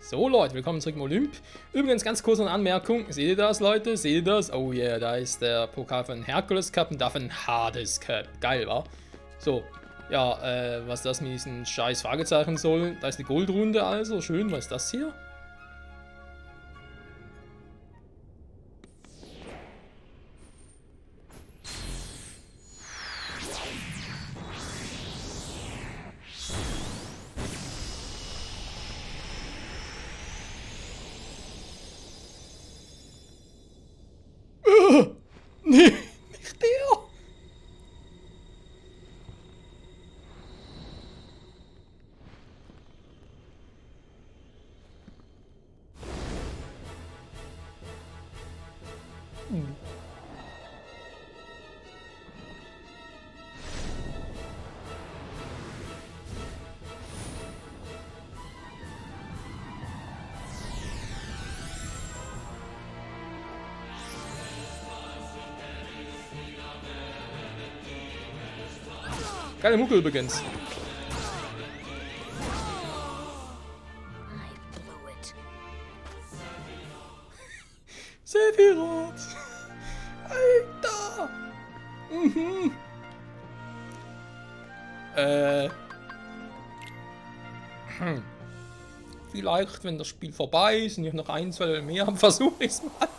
So Leute, willkommen zurück im Olymp. Übrigens ganz kurz eine Anmerkung. Seht ihr das, Leute? Seht ihr das? Oh yeah, da ist der Pokal von Hercules Cup und da von Hades Cup. Geil, wa? So, ja, was das mit diesen scheiß Fragezeichen soll. Da ist eine Goldrunde also. Schön, was ist das hier? Nee, nicht der! Geile Mucke übrigens. Sephiroth! Alter! Mhm. Vielleicht, wenn das Spiel vorbei ist und ich noch ein, zwei Level mehr habe, versuche ich es mal.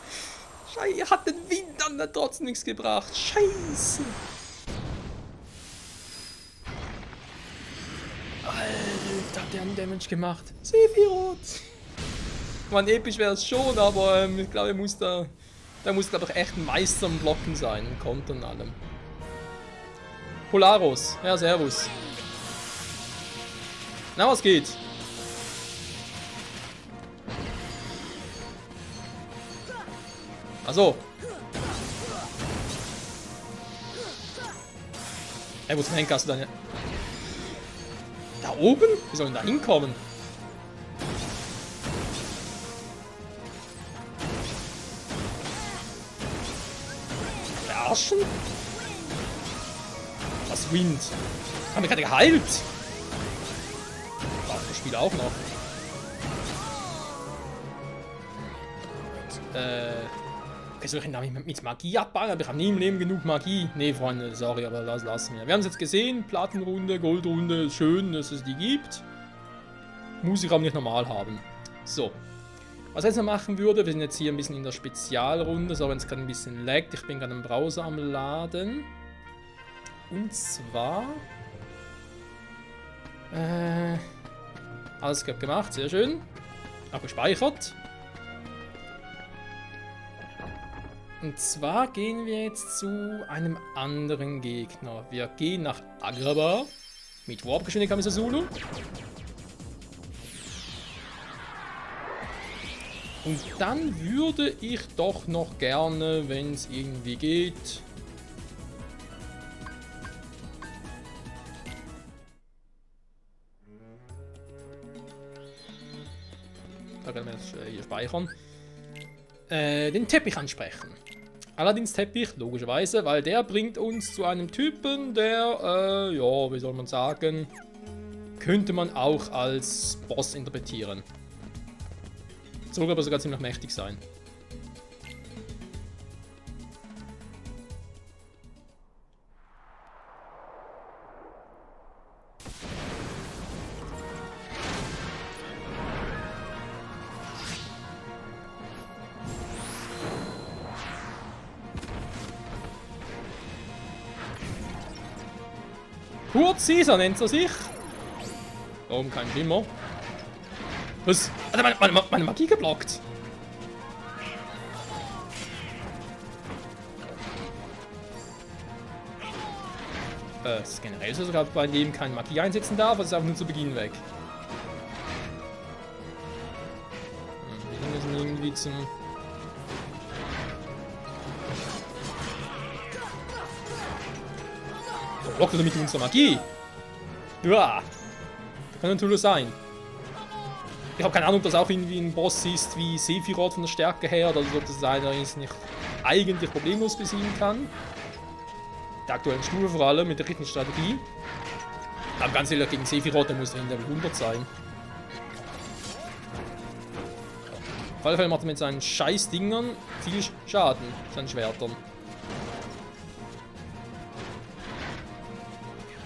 Scheiße, hat den Wind dann da trotzdem nichts gebracht. Scheiße! Alter, der hat Damage gemacht. Sephiroth! Man, episch wäre es schon, aber ich glaube, da muss glaube ich echt ein Meister am Blocken sein, im Kontern und allem. Polaros, ja, servus. Na, was geht? Achso. Ey, wo zum Henker hast du deine... Da oben? Wie sollen da hinkommen? Verarschen? Was Wind? Haben wir gerade geheilt? Ach, das Spiel auch noch. Okay, soll ich ihn mit Magie abbauen? Aber ich habe nie im Leben genug Magie. Nee, Freunde, sorry, aber das lassen wir. Wir haben es jetzt gesehen. Platinrunde, Goldrunde. Schön, dass es die gibt. Muss ich aber nicht normal haben. So. Was ich jetzt noch machen würde, wir sind jetzt hier ein bisschen in der Spezialrunde, so wenn es gerade ein bisschen laggt. Ich bin gerade im Browser am Laden. Und zwar... alles gerade gemacht, sehr schön. Auch gespeichert. Und zwar gehen wir jetzt zu einem anderen Gegner. Wir gehen nach Agrabah mit Warp-Geschwindigkeit mit Sasulu. Und dann würde ich doch noch gerne, wenn es irgendwie geht... Da können wir das hier speichern. Den Teppich ansprechen. Allerdings Teppich, logischerweise, weil der bringt uns zu einem Typen, der, ja, wie soll man sagen, könnte man auch als Boss interpretieren. Soll aber sogar ziemlich mächtig sein. Kurt Caesar nennt er sich. Warum kein Schimmer? Was? Alter, meine Magie geblockt. Es ist generell so, dass bei dem keine Magie einsetzen darf, also ist einfach nur zu Beginn weg. Wir müssen irgendwie zum... Blockt er damit unsere Magie? Ja. Das kann natürlich sein. Ich habe keine Ahnung, ob das auch irgendwie ein Boss ist wie Sephiroth von der Stärke her, oder ob das einer ist, nicht eigentlich problemlos besiegen kann. Der aktuellen Stufe vor allem, mit der richtigen Strategie. Aber ganz ehrlich, gegen Sephiroth, der muss in Level 100 sein. Auf alle Fälle macht er mit seinen scheiß Dingern viel Schaden, seinen Schwertern.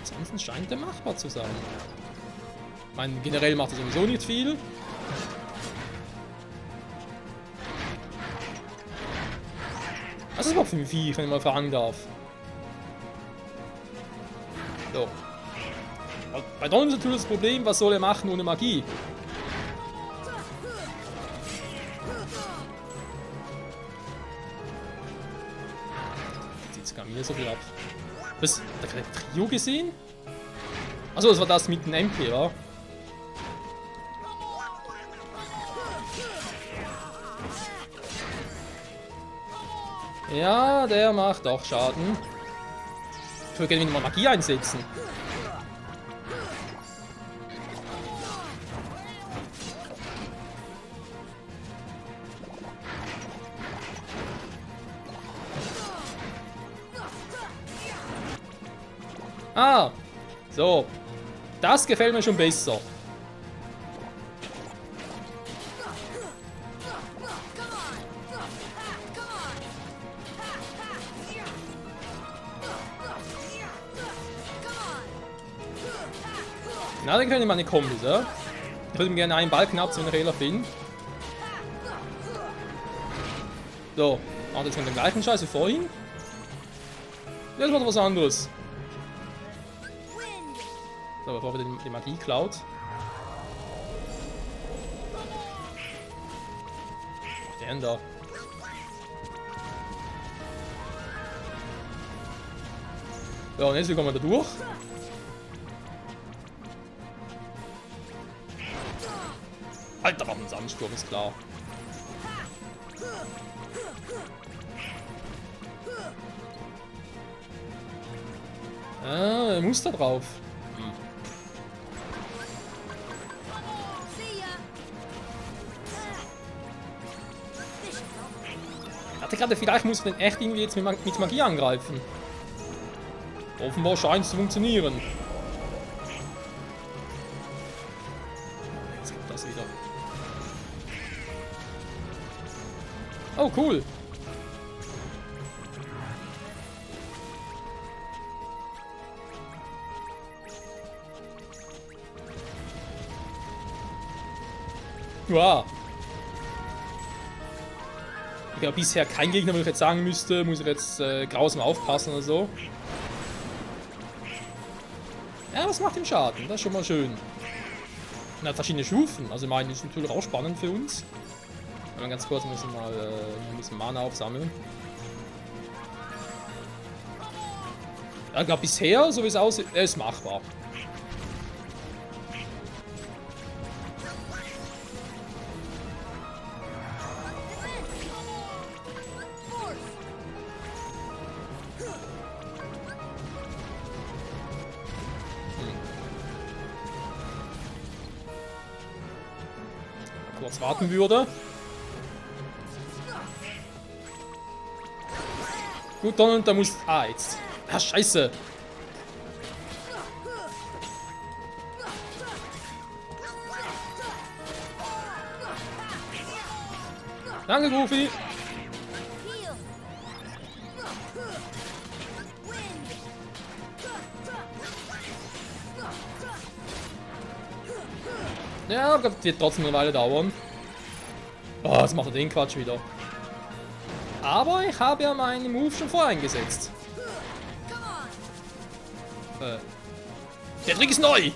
Ansonsten scheint er machbar zu sein. Ich meine, generell macht er sowieso nicht viel. Was ist das überhaupt für ein Viech, wenn ich mal fragen darf? So. Bei Donald ist natürlich das Problem, was soll er machen ohne Magie? Jetzt sieht es gar nicht so viel ab. Was? Hat er gerade Trio gesehen? Achso, das war das mit dem MP, ja? Ja, der macht auch Schaden. Ich würde gerne wieder mal Magie einsetzen. Ah, so. Das gefällt mir schon besser. Na, dann können wir meine Kombis, ja? Ich würde mir gerne einen Balken abziehen, wenn ich Fehler finde. So, macht jetzt mit dem gleichen Scheiß wie vorhin. Jetzt macht er was anderes. So, bevor wir die Magie klaut. Was macht der denn da? Ja, und jetzt wie kommen wir da durch? Alter, was ein Sandsturm, ist klar. Ah, er muss da drauf. Ich dachte gerade, vielleicht muss ich den echt irgendwie jetzt mit Magie angreifen. Offenbar scheint es zu funktionieren. Jetzt kommt das wieder. Oh, cool. Wow. Ich habe bisher kein Gegner, wo ich jetzt sagen müsste, muss ich jetzt grausam aufpassen oder so. Ja, das macht ihm Schaden, das ist schon mal schön. Und hat verschiedene Stufen, also ich meine, das ist natürlich auch spannend für uns. Wenn wir ganz kurz müssen mal ein bisschen Mana aufsammeln. Ja, ich glaube bisher, so wie es aussieht, ist machbar. Kurz warten würde. Gut, Donald, da muss... Ah, jetzt. Ah, scheiße. Danke, Goofy. Ja, das wird trotzdem eine Weile dauern. Oh, jetzt macht er den Quatsch wieder. Aber ich habe ja meinen Move schon vorher eingesetzt. Der Trick ist neu!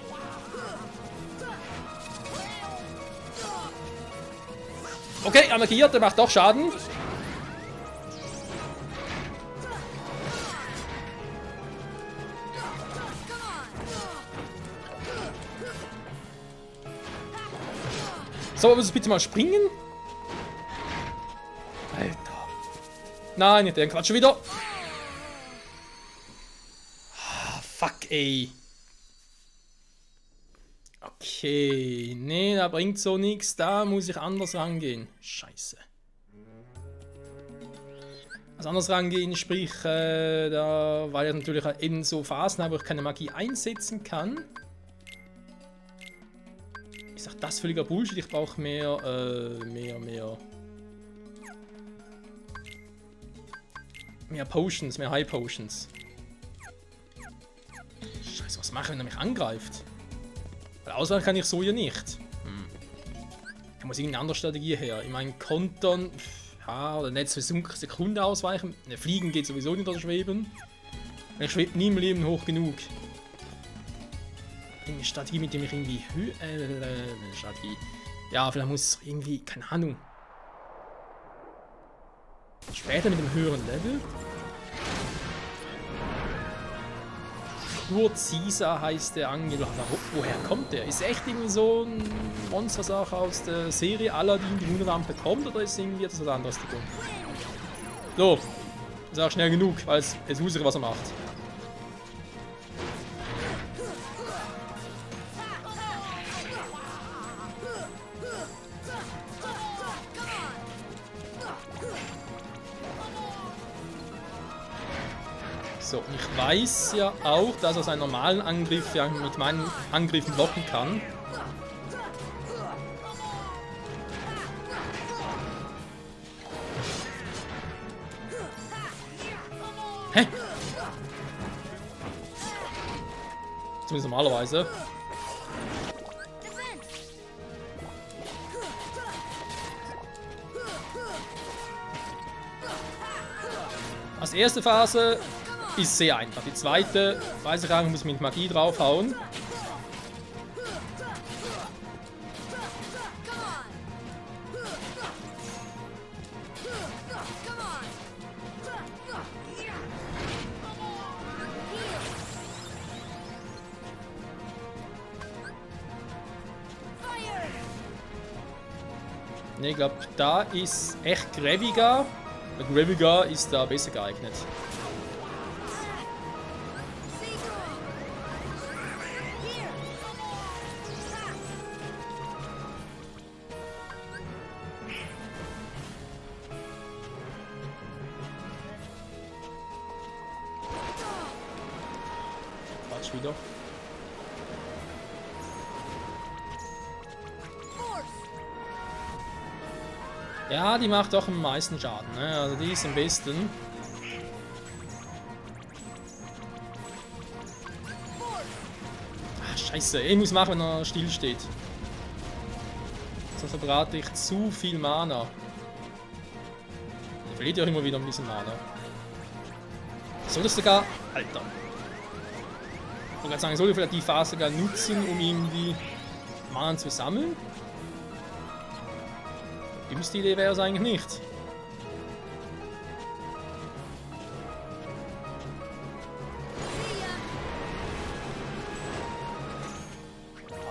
Okay, er markiert, der macht doch Schaden. So, willst du bitte mal springen? Alter. Nein, nicht der Quatsch wieder. Ah, fuck, ey. Okay, nee, da bringt so nichts. Da muss ich anders rangehen. Scheiße. Also anders rangehen, sprich, da, weil ich natürlich in so Phasen habe, wo ich keine Magie einsetzen kann. Ich sag, das ist völliger Bullshit. Ich brauche mehr. Mehr Potions, mehr High Potions. Scheiße, was mache ich, wenn er mich angreift? Weil ausweichen kann ich so ja nicht. Da muss irgendeine andere Strategie her. Ich meine, kontern. Ja, oder nicht für Sekunden ausweichen. Fliegen geht sowieso nicht oder schweben. Ich schwebe nie im Leben hoch genug. Eine Strategie, mit dem ich irgendwie. Strategie. Ja, vielleicht muss es irgendwie. Keine Ahnung. Später mit dem höheren Level. Nur Caesar heißt der Angel. Woher kommt der? Ist echt irgendwie so ein Monstersache aus der Serie Aladdin, die Wunderlampe bekommt, oder ist irgendwie etwas anderes zu tun? So, ist auch schnell genug, weil es wusste, was er macht. So, ich weiß ja auch, dass er seinen normalen Angriff ja mit meinen Angriffen blocken kann. Hä? Zumindest normalerweise. Als erste Phase ist sehr einfach. Die zweite, weiß ich eigentlich, muss ich mit Magie draufhauen. Ne, ich glaube, da ist echt Greviga. Greviga ist da besser geeignet. Quatsch wieder. Ja, die macht doch am meisten Schaden, ne? Also die ist am besten. Ach, scheiße, ich muss machen, wenn er still steht. Sonst verbrate ich zu viel Mana. Er verliert ja auch immer wieder ein bisschen Mana. Soll das sogar... Alter. Ich wollte gerade sagen, ich sollte vielleicht die Phase sogar nutzen, um irgendwie Mana zu sammeln. Die dümmste Idee wäre es eigentlich nicht.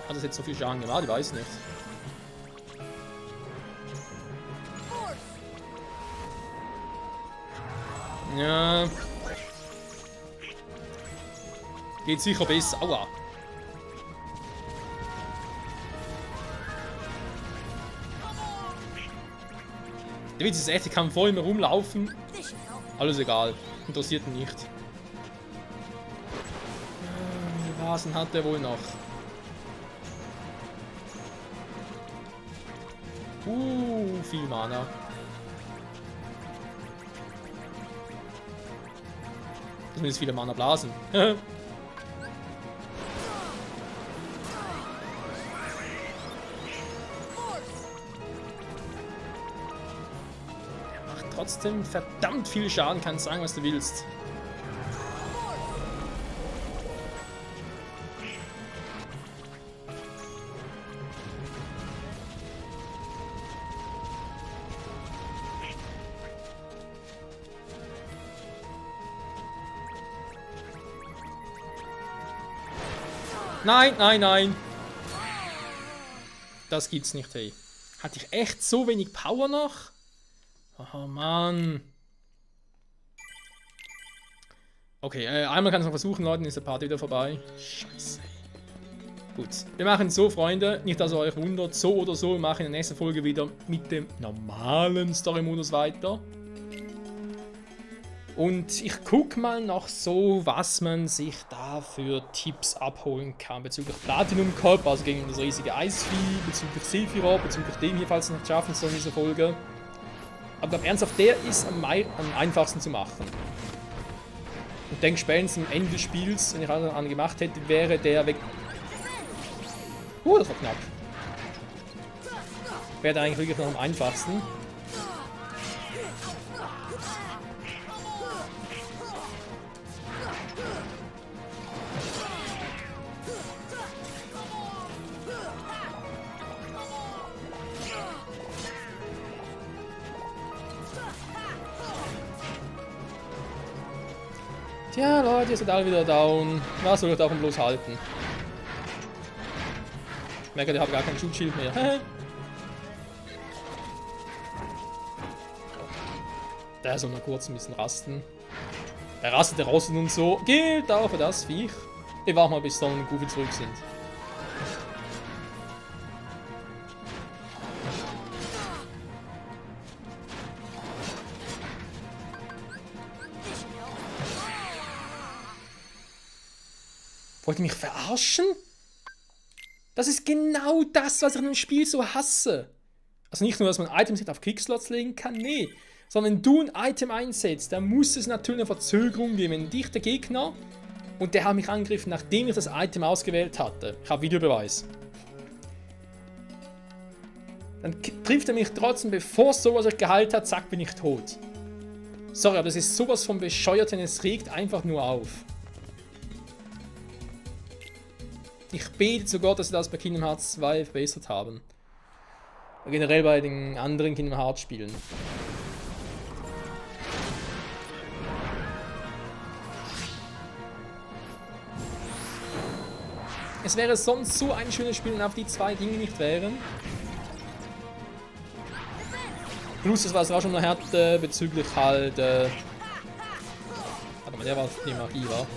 Hat das jetzt so viel Schaden gemacht? Ich weiß nicht. Ja. Geht sicher besser. Aua. Der Witz ist echt, ich kann vor ihm rumlaufen. Alles egal. Interessiert ihn nicht. Wie viele Vasen hat der wohl noch? Viel Mana. Zumindest viele Mana Blasen. Trotzdem verdammt viel Schaden, kannst sagen, was du willst. Nein, nein, nein. Das gibt's nicht, hey. Hatte ich echt so wenig Power noch? Oh Mann. Okay, einmal kann ich noch versuchen, Leute, ist der Part wieder vorbei. Scheiße. Gut, wir machen es so, Freunde. Nicht, dass ihr euch wundert. So oder so, wir machen in der nächsten Folge wieder mit dem normalen Story-Modus weiter. Und ich gucke mal noch so, was man sich da für Tipps abholen kann bezüglich Platinum Cup, also gegen das riesige Eisvieh, bezüglich Sephiroth, bezüglich dem hier, falls es noch schaffen soll in dieser Folge. Aber glaub, ernsthaft, der ist am einfachsten zu machen. Und denke spätestens am Ende des Spiels, wenn ich alles an gemacht hätte, wäre der weg. Das war knapp. Wäre der eigentlich wirklich noch am einfachsten. Tja, Leute, ihr seid alle wieder down. Was soll ich davon bloß halten? Ich merke, ich habe gar kein Schutzschild mehr. Der soll mal kurz ein bisschen rasten. Der rastet raus und so. Gilt auch für das Viech. Ich warte mal, bis Don und Goofy zurück sind. Wollt ihr mich verarschen? Das ist genau das, was ich in dem Spiel so hasse. Also nicht nur, dass man Items auf Quickslots legen kann, nee. Sondern wenn du ein Item einsetzt, dann muss es natürlich eine Verzögerung geben. Wenn dich der Gegner, und der hat mich angegriffen, nachdem ich das Item ausgewählt hatte. Ich habe Videobeweis. Dann trifft er mich trotzdem, bevor sowas euch geheilt hat, zack, bin ich tot. Sorry, aber das ist sowas von bescheuert, denn es regt einfach nur auf. Ich bete zu Gott, dass sie das bei Kingdom Hearts 2 verbessert haben. Generell bei den anderen Kingdom Hearts Spielen. Es wäre sonst so ein schönes Spiel, wenn auf die zwei Dinge nicht wären. Plus, das war es auch schon noch härter bezüglich halt. Warte mal, der war die Magie, war.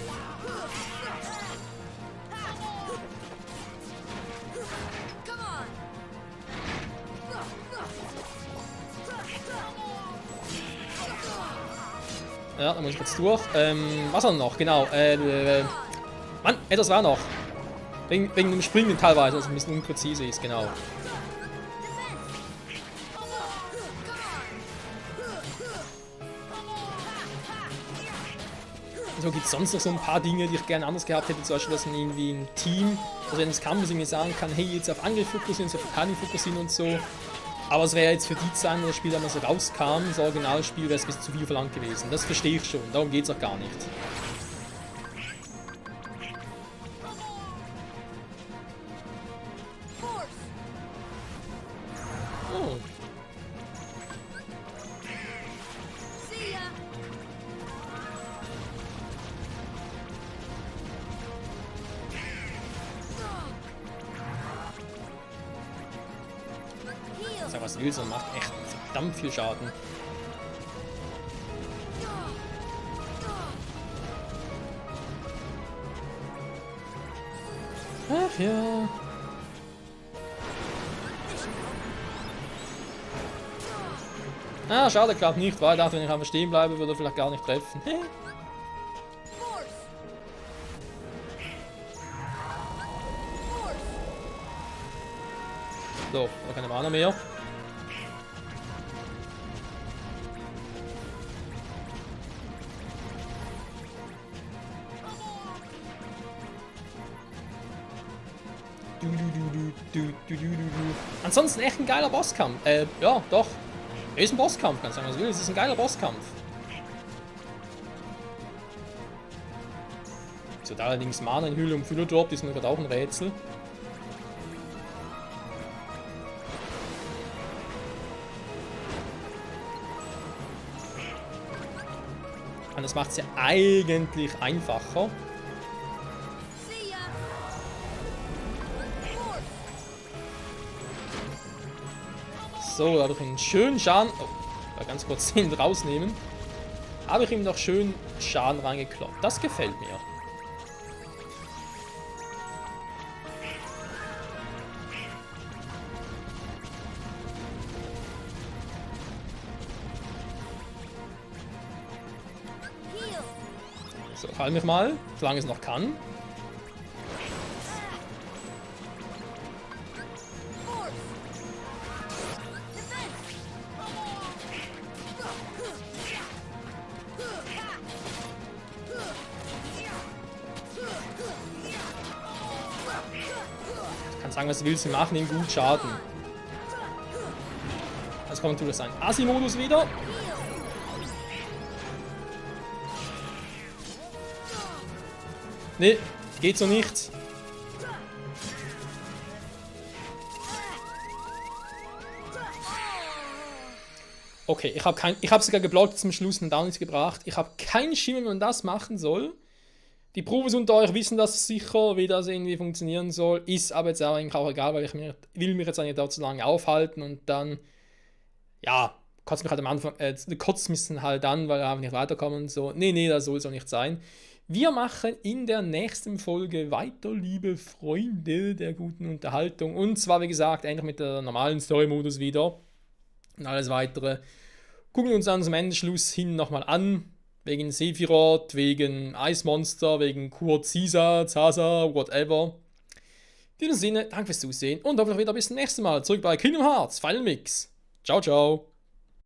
Ja, da muss ich kurz durch. Was war noch? Genau. Mann, etwas war noch. Wegen dem Springen teilweise, was ein bisschen unpräzise ist, genau. So gibt es sonst noch so ein paar Dinge, die ich gerne anders gehabt hätte. Zum Beispiel, dass man irgendwie ein Team, also wenn es Kampf irgendwie sagen kann, hey, jetzt auf Angriff fokussieren, jetzt auf Verteidigung fokussieren und so. Aber es wäre jetzt für die Zeit, das Spiel damals rauskam, das Originalspiel, wäre es ein bisschen zu viel verlangt gewesen. Das verstehe ich schon, darum geht es auch gar nicht. Oh. Sag was willst, und macht echt verdammt viel Schaden. Ach ja. Ah, schade, klappt nicht, weil ich dachte, wenn ich einfach stehen bleibe, würde er vielleicht gar nicht treffen. So, da keine Mana mehr. Ansonsten echt ein geiler Bosskampf. Ja, doch. Er ist ein Bosskampf, ganz sagen, was will. Es ist ein geiler Bosskampf. So, da allerdings Mana in Hülle und Philodrop, die sind gerade auch ein Rätsel. Und das macht es ja eigentlich einfacher. So, da habe ich einen schönen Schaden. Oh, ganz kurz den rausnehmen. Habe ich ihm noch schön Schaden reingekloppt. Das gefällt mir. So, ich halte mich mal, solange es noch kann. Ich kann sagen, was du willst, wir machen ihm gut Schaden. Also kommt das ein Asi-Modus wieder. Nee, geht so nicht. Okay, ich habe sogar geblockt zum Schluss und auch nichts gebracht. Ich habe keinen Schimmer, wie man das machen soll. Die Profis unter euch wissen das sicher, wie das irgendwie funktionieren soll. Ist aber jetzt auch eigentlich auch egal, weil will mich jetzt eigentlich da zu lange aufhalten und dann, ja, kotzt mich halt am Anfang, kotzt mich dann halt an, weil wir einfach nicht weiterkommen und so. Nee, das soll so nicht sein. Wir machen in der nächsten Folge weiter, liebe Freunde der guten Unterhaltung. Und zwar, wie gesagt, eigentlich mit der normalen Story-Modus wieder. Und alles weitere gucken wir uns dann zum Endschluss hin nochmal an. Wegen Sephiroth, wegen Eismonster, wegen Kurt Caesar, Zaza, whatever. In diesem Sinne, danke fürs Zusehen und hoffentlich wieder bis zum nächsten Mal. Zurück bei Kingdom Hearts Final Mix. Ciao, ciao.